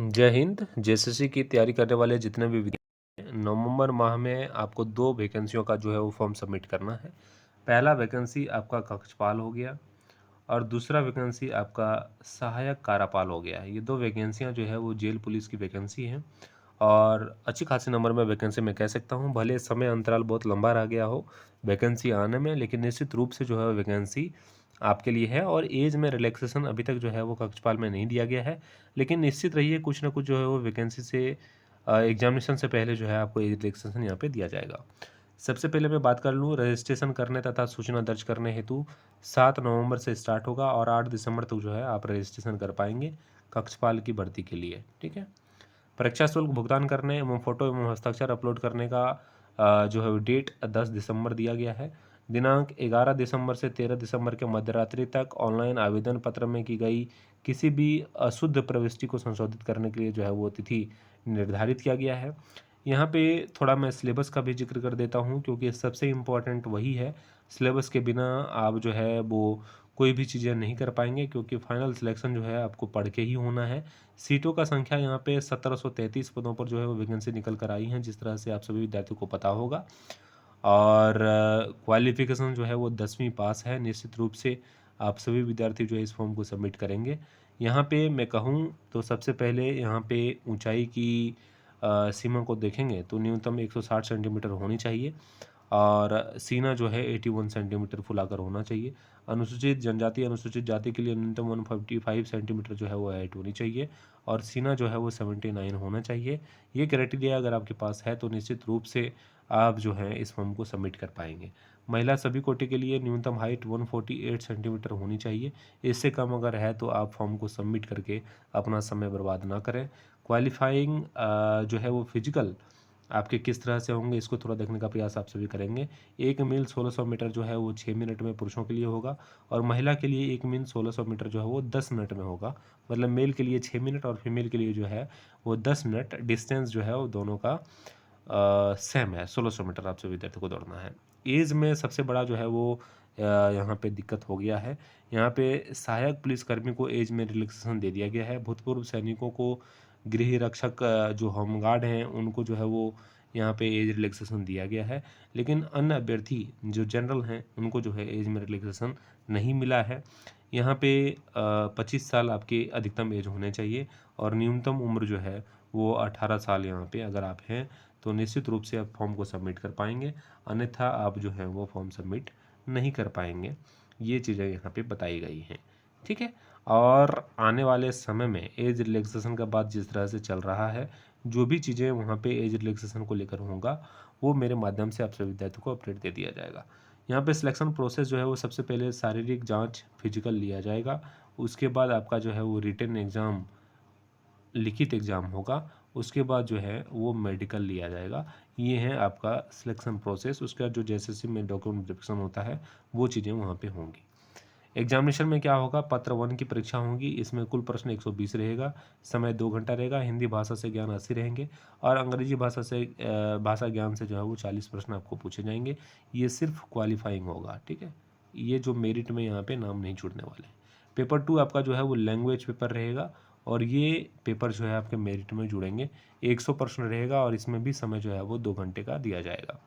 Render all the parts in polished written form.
जय हिंद। जेएसएससी की तैयारी करने वाले जितने भी नवंबर माह में आपको 2 वैकेंसियों का जो है वो फॉर्म सबमिट करना है। पहला वैकेंसी आपका कक्षपाल हो गया और दूसरा वैकेंसी आपका सहायक कार्यपाल हो गया। ये 2 वैकेंसियाँ जो है वो जेल पुलिस की वैकेंसी हैं और अच्छी खासी नंबर में वैकेंसी मैं कह सकता हूँ। भले समय अंतराल बहुत लंबा रह गया हो वैकेंसी आने में, लेकिन निश्चित रूप से जो है वैकेंसी आपके लिए है। और एज में रिलैक्सेशन अभी तक जो है वो कक्षपाल में नहीं दिया गया है, लेकिन निश्चित रहिए कुछ ना कुछ जो है वो वैकेंसी से एग्जामिनेशन से पहले जो है आपको एज रिलैक्सेशन यहाँ पे दिया जाएगा। सबसे पहले मैं बात कर लूँ, रजिस्ट्रेशन करने तथा सूचना दर्ज करने हेतु 7 नवंबर से स्टार्ट होगा और 8 दिसंबर तक जो है आप रजिस्ट्रेशन कर पाएंगे कक्षपाल की भर्ती के लिए। ठीक है। परीक्षा शुल्क भुगतान करने एवं फोटो एवं हस्ताक्षर अपलोड करने का जो है डेट 10 दिसंबर दिया गया है। दिनांक 11 दिसंबर से 13 दिसंबर के मध्यरात्रि तक ऑनलाइन आवेदन पत्र में की गई किसी भी अशुद्ध प्रविष्टि को संशोधित करने के लिए जो है वो तिथि निर्धारित किया गया है। यहाँ पे थोड़ा मैं सिलेबस का भी जिक्र कर देता हूँ, क्योंकि सबसे इम्पोर्टेंट वही है। सिलेबस के बिना आप जो है वो कोई भी चीज़ें नहीं कर पाएंगे, क्योंकि फाइनल सिलेक्शन जो है आपको पढ़ के ही होना है। सीटों का संख्या यहाँ पे 1733 पदों पर जो है वो वैकेंसी निकल कर आई हैं, जिस तरह से आप सभी विद्यार्थियों को पता होगा। और क्वालिफिकेशन जो है वो 10वीं पास है। निश्चित रूप से आप सभी विद्यार्थी जो है इस फॉर्म को सबमिट करेंगे। यहाँ पे मैं कहूँ तो सबसे पहले यहाँ पे ऊंचाई की सीमा को देखेंगे तो न्यूनतम 160 सेंटीमीटर होनी चाहिए और सीना जो है 81 सेंटीमीटर फुलाकर होना चाहिए। अनुसूचित जनजाति अनुसूचित जाति के लिए न्यूनतम 155 सेंटीमीटर जो है वो हाइट होनी चाहिए और सीना जो है वो 79 होना चाहिए। ये क्राइटेरिया अगर आपके पास है तो निश्चित रूप से आप जो है इस फॉर्म को सबमिट कर पाएंगे। महिला सभी कोटि के लिए न्यूनतम हाइट 148 सेंटीमीटर होनी चाहिए। इससे कम अगर है तो आप फॉर्म को सबमिट करके अपना समय बर्बाद ना करें। क्वालिफाइंग जो है वो फिजिकल आपके किस तरह से होंगे इसको थोड़ा देखने का प्रयास आप सभी करेंगे। एक मील 1600 मीटर जो है वो 6 मिनट में पुरुषों के लिए होगा और महिला के लिए एक मील 1600 मीटर जो है वो 10 मिनट में होगा। मतलब मेल के लिए 6 मिनट और फीमेल के लिए जो है वो 10 मिनट। डिस्टेंस जो है वो दोनों का सेम है, 1600 मीटर आपसे विद्यार्थी को दौड़ना है। एज में सबसे बड़ा जो है वो यहाँ पे दिक्कत हो गया है। यहाँ पे सहायक पुलिसकर्मी को एज में रिलैक्सेशन दे दिया गया है। भूतपूर्व सैनिकों को, गृह रक्षक जो होमगार्ड हैं उनको जो है वो यहाँ पे एज रिलैक्सेशन दिया गया है। लेकिन अन्य अभ्यर्थी जो जनरल हैं उनको जो है एज में रिलैक्सेशन नहीं मिला है। यहाँ पे 25 साल आपकी अधिकतम एज होने चाहिए और न्यूनतम उम्र जो है वो 18 साल यहाँ पे अगर आप हैं तो निश्चित रूप से आप फॉर्म को सबमिट कर पाएंगे, अन्यथा आप जो है वो फॉर्म सबमिट नहीं कर पाएंगे। ये चीज़ें यहाँ पे बताई गई हैं। ठीक है। और आने वाले समय में एज रिलैक्सेशन का बात जिस तरह से चल रहा है, जो भी चीज़ें वहाँ पे एज रिलैक्सेशन को लेकर होगा वो मेरे माध्यम से आप सभी विद्यार्थियों को अपडेट दे दिया जाएगा। यहाँ पे सिलेक्शन प्रोसेस जो है वो सबसे पहले शारीरिक जांच फिजिकल लिया जाएगा। उसके बाद आपका जो है वो रिटन एग्ज़ाम, लिखित एग्ज़ाम होगा। उसके बाद जो है वो मेडिकल लिया जाएगा। ये है आपका सिलेक्शन प्रोसेस। उसके बाद जो जेएसएससी में डॉक्यूमेंट वेरिफिकेशन होता है वो चीज़ें वहाँ पे होंगी। एग्जामिनेशन में क्या होगा, पत्र 1 की परीक्षा होगी। इसमें कुल प्रश्न 120 रहेगा। समय 2 घंटा रहेगा। हिंदी भाषा से ज्ञान 80 रहेंगे और अंग्रेजी भाषा से भाषा ज्ञान से जो है वो 40 प्रश्न आपको पूछे जाएंगे। ये सिर्फ क्वालिफाइंग होगा। ठीक है। ये जो मेरिट में यहाँ पे नाम नहीं जुड़ने वाले। पेपर 2 आपका जो है वो लैंग्वेज पेपर रहेगा और ये पेपर जो है आपके मेरिट में जुड़ेंगे। 100 प्रश्न रहेगा और इसमें भी समय जो है वो 2 घंटे का दिया जाएगा।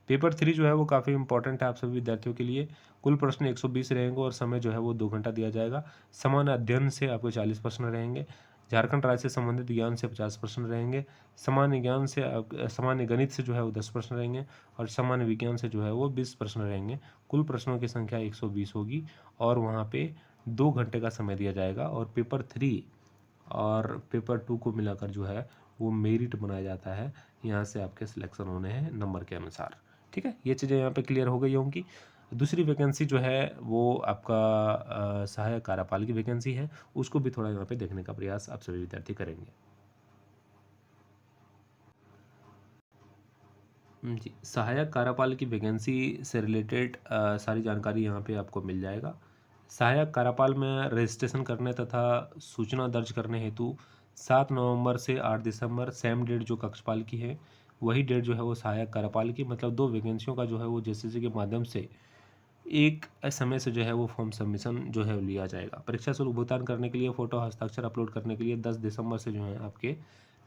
पेपर 3 जो है वो काफ़ी इंपॉर्टेंट है आप सभी विद्यार्थियों के लिए। कुल प्रश्न 120 रहेंगे और समय जो है वो 2 घंटा दिया जाएगा। सामान्य अध्ययन से आपको 40 प्रश्न रहेंगे। झारखंड राज्य से संबंधित ज्ञान से 50 प्रश्न रहेंगे। सामान्य ज्ञान से सामान्य गणित से जो है वो 10 प्रश्न रहेंगे और सामान्य विज्ञान से जो है वो 20 प्रश्न रहेंगे। कुल प्रश्नों की संख्या 120 होगी और वहाँ पे 2 घंटे का समय दिया जाएगा। और पेपर 3 और पेपर 2 को मिलाकर जो है वो मेरिट बनाया जाता है। यहाँ से आपके सिलेक्शन होने हैं नंबर के अनुसार। ठीक है। ये चीज़ें यहाँ पे क्लियर हो गई होंगी। दूसरी वैकेंसी जो है वो आपका सहायक कार्यपाल की वैकेंसी है। उसको भी थोड़ा यहाँ पे देखने का प्रयास आप सभी विद्यार्थी करेंगे। जी, सहायक कार्यपाल की वैकेंसी से रिलेटेड सारी जानकारी यहाँ पे आपको मिल जाएगा। सहायक कार्यपाल में रजिस्ट्रेशन करने तथा सूचना दर्ज करने हेतु 7 नवंबर से 8 दिसंबर सेम डेट जो कक्षपाल की है वही डेट जो है वो सहायक कार्यपाल की, मतलब 2 वैकेंसियों का जो है वो जेसीसी के माध्यम से एक समय से जो है वो फॉर्म सबमिशन जो है लिया जाएगा। परीक्षा शुल्क भुगतान करने के लिए फ़ोटो हस्ताक्षर अपलोड करने के लिए 10 दिसंबर से जो है आपके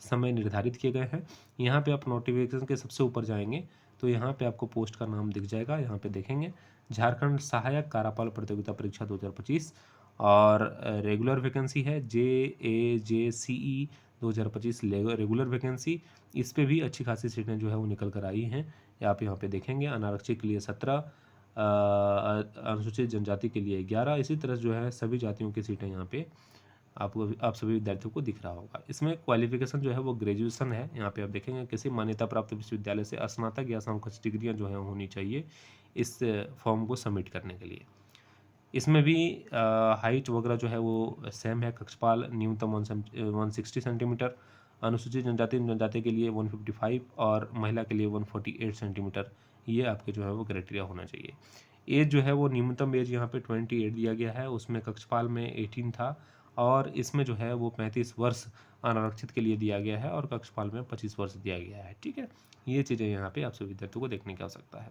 समय निर्धारित किए गए हैं। यहाँ पे आप नोटिफिकेशन के सबसे ऊपर जाएंगे तो यहाँ पे आपको पोस्ट का नाम दिख जाएगा। यहाँ पे देखेंगे झारखंड सहायक कार्यपाल प्रतियोगिता परीक्षा 2025 और रेगुलर वैकेंसी है JAJCE 2025 रेगुलर वैकेंसी। इस पे भी अच्छी खासी सीटें जो है वो निकल कर आई हैं। आप यहाँ पे देखेंगे अनारक्षित के लिए 17, अनुसूचित जनजाति के लिए 11, इसी तरह जो है सभी जातियों की सीटें यहाँ पे आपको आप सभी विद्यार्थियों को दिख रहा होगा। इसमें क्वालिफिकेशन जो है वो ग्रेजुएशन है। यहाँ पे आप देखेंगे किसी मान्यता प्राप्त विश्वविद्यालय से स्नातक या समकक्ष डिग्रियाँ जो है होनी चाहिए इस फॉर्म को सबमिट करने के लिए। इसमें भी हाइट वगैरह जो है वो सेम है। कक्षपाल न्यूनतम 160 सेंटीमीटर, अनुसूचित जनजाति के लिए 155 और महिला के लिए 148 सेंटीमीटर, ये आपके जो है वो क्राइटेरिया होना चाहिए। एज जो है वो न्यूनतम एज यहाँ पे 28 दिया गया है, उसमें कक्षपाल में 18 था और इसमें जो है वो 35 वर्ष अनारक्षित के लिए दिया गया है और कक्षपाल में 25 वर्ष दिया गया है। ठीक है, ये चीज़ें यहाँ पे आप सभी विद्यार्थियों को देखने की आवश्यकता है।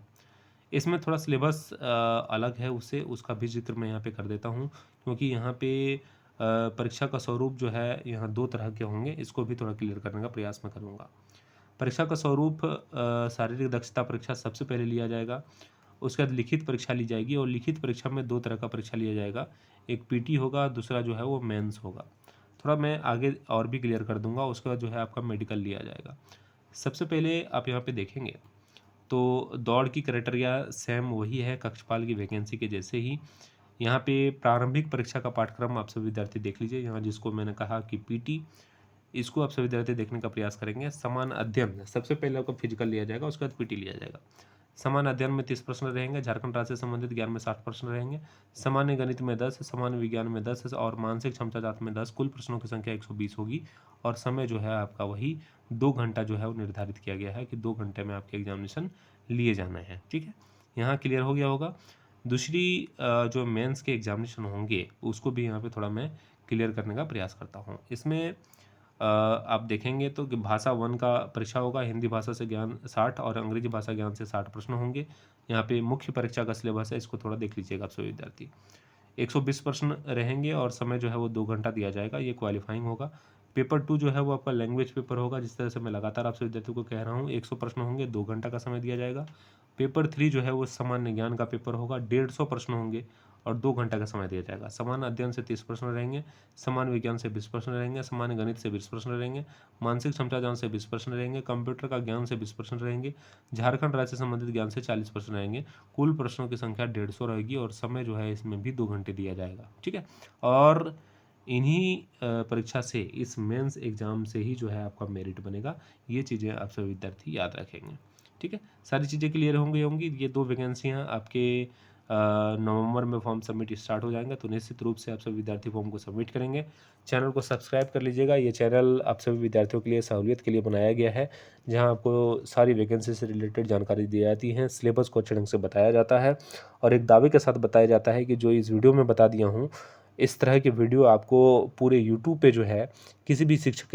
इसमें थोड़ा सिलेबस अलग है उससे, उसका भी जिक्र मैं यहाँ पे कर देता हूँ क्योंकि यहाँ पे परीक्षा का स्वरूप जो है यहाँ 2 तरह के होंगे, इसको भी थोड़ा क्लियर करने का प्रयास मैं करूँगा। परीक्षा का स्वरूप शारीरिक दक्षता परीक्षा सबसे पहले लिया जाएगा, उसके बाद लिखित परीक्षा ली जाएगी और लिखित परीक्षा में 2 तरह का परीक्षा लिया जाएगा, एक पीटी होगा, दूसरा जो है वो मेंस होगा। थोड़ा मैं आगे और भी क्लियर कर दूंगा। उसके बाद जो है आपका मेडिकल लिया जाएगा। सबसे पहले आप यहाँ पे देखेंगे तो दौड़ की क्राइटेरिया सेम वही है कक्षपाल की वैकेंसी के जैसे ही। यहाँ पे प्रारंभिक परीक्षा का पाठ्यक्रम आप सभी विद्यार्थी देख लीजिए। यहाँ जिसको मैंने कहा कि पीटी, इसको आप सभी विद्यार्थी देखने का प्रयास करेंगे। समान अध्ययन सबसे पहले आपको फिजिकल लिया जाएगा, उसके बाद पीटी लिया जाएगा। समान अध्ययन में 30 प्रश्न रहेंगे, झारखंड राज्य से संबंधित ज्ञान में 60 प्रश्न रहेंगे, सामान्य गणित में 10, सामान्य विज्ञान में 10 और मानसिक क्षमता जात में 10। कुल प्रश्नों की संख्या 120 होगी और समय जो है आपका वही 2 घंटा जो है वो निर्धारित किया गया है कि 2 घंटे में आपके एग्जामिनेशन लिए जाना है। ठीक है, यहाँ क्लियर हो गया होगा। दूसरी जो मेंस के एग्जामिनेशन होंगे उसको भी यहाँ पे थोड़ा मैं क्लियर करने का प्रयास करता हूँ। इसमें आप देखेंगे तो कि भाषा 1 का परीक्षा होगा, हिंदी भाषा से ज्ञान 60 और अंग्रेजी भाषा ज्ञान से 60 प्रश्न होंगे। यहाँ पे मुख्य परीक्षा का सिलेबस है, इसको थोड़ा देख लीजिएगा आप सभी विद्यार्थी। 120 प्रश्न रहेंगे और समय जो है वो 2 घंटा दिया जाएगा, ये क्वालिफाइंग होगा। पेपर 2 जो है वो आपका लैंग्वेज पेपर होगा, जिस तरह से मैं लगातार आपसे विद्यार्थियों को कह रहा हूँ। 100 प्रश्न होंगे, 2 घंटा का समय दिया जाएगा। पेपर 3 जो है वो सामान्य ज्ञान का पेपर होगा, 150 प्रश्न होंगे और 2 घंटा का समय दिया जाएगा। सामान्य अध्ययन से 30 प्रश्न रहेंगे, सामान्य विज्ञान से 20 प्रश्न रहेंगे, सामान्य गणित से 20 प्रश्न रहेंगे, मानसिक क्षमता ज्ञान से 20 प्रश्न रहेंगे, कंप्यूटर का ज्ञान से 20 प्रश्न रहेंगे, झारखंड राज्य से संबंधित ज्ञान से 40 प्रश्न रहेंगे। कुल प्रश्नों की संख्या 150 रहेगी और समय जो है इसमें भी 2 घंटे दिया जाएगा। ठीक है, और इन्हीं परीक्षा से, इस मेंस एग्जाम से ही जो है आपका मेरिट बनेगा। ये चीज़ें आप सभी विद्यार्थी याद रखेंगे। ठीक है, सारी चीज़ें क्लियर होंगी। ये 2 वैकेंसियाँ आपके नवंबर में फॉर्म सबमिट स्टार्ट हो जाएंगे, तो निश्चित रूप से आप सभी विद्यार्थी फॉर्म को सबमिट करेंगे। चैनल को सब्सक्राइब कर लीजिएगा। ये चैनल आप सभी विद्यार्थियों के लिए सहूलियत के लिए बनाया गया है, जहां आपको सारी वैकेंसी से रिलेटेड जानकारी दी जाती है, सिलेबस को अच्छे ढंग से बताया जाता है और एक दावे के साथ बताया जाता है कि जो इस वीडियो में बता दिया हूँ, इस तरह के वीडियो आपको पूरे यूट्यूब पे जो है किसी भी शिक्षक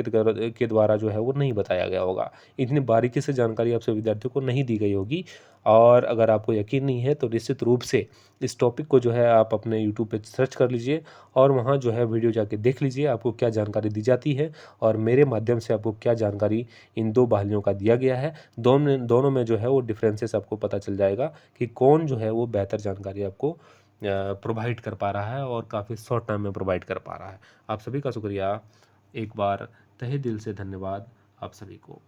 के द्वारा जो है वो नहीं बताया गया होगा। इतनी बारीकी से जानकारी आपसे विद्यार्थियों को नहीं दी गई होगी और अगर आपको यकीन नहीं है तो निश्चित रूप से इस टॉपिक को जो है आप अपने यूट्यूब पे सर्च कर लीजिए और वहाँ जो है वीडियो जाके देख लीजिए आपको क्या जानकारी दी जाती है और मेरे माध्यम से आपको क्या जानकारी इन 2 बहालियों का दिया गया है। दोनों में जो है वो डिफरेंसेस आपको पता चल जाएगा कि कौन जो है वो बेहतर जानकारी आपको प्रोवाइड कर पा रहा है और काफ़ी शॉर्ट टाइम में प्रोवाइड कर पा रहा है। आप सभी का शुक्रिया, एक बार तहे दिल से धन्यवाद आप सभी को।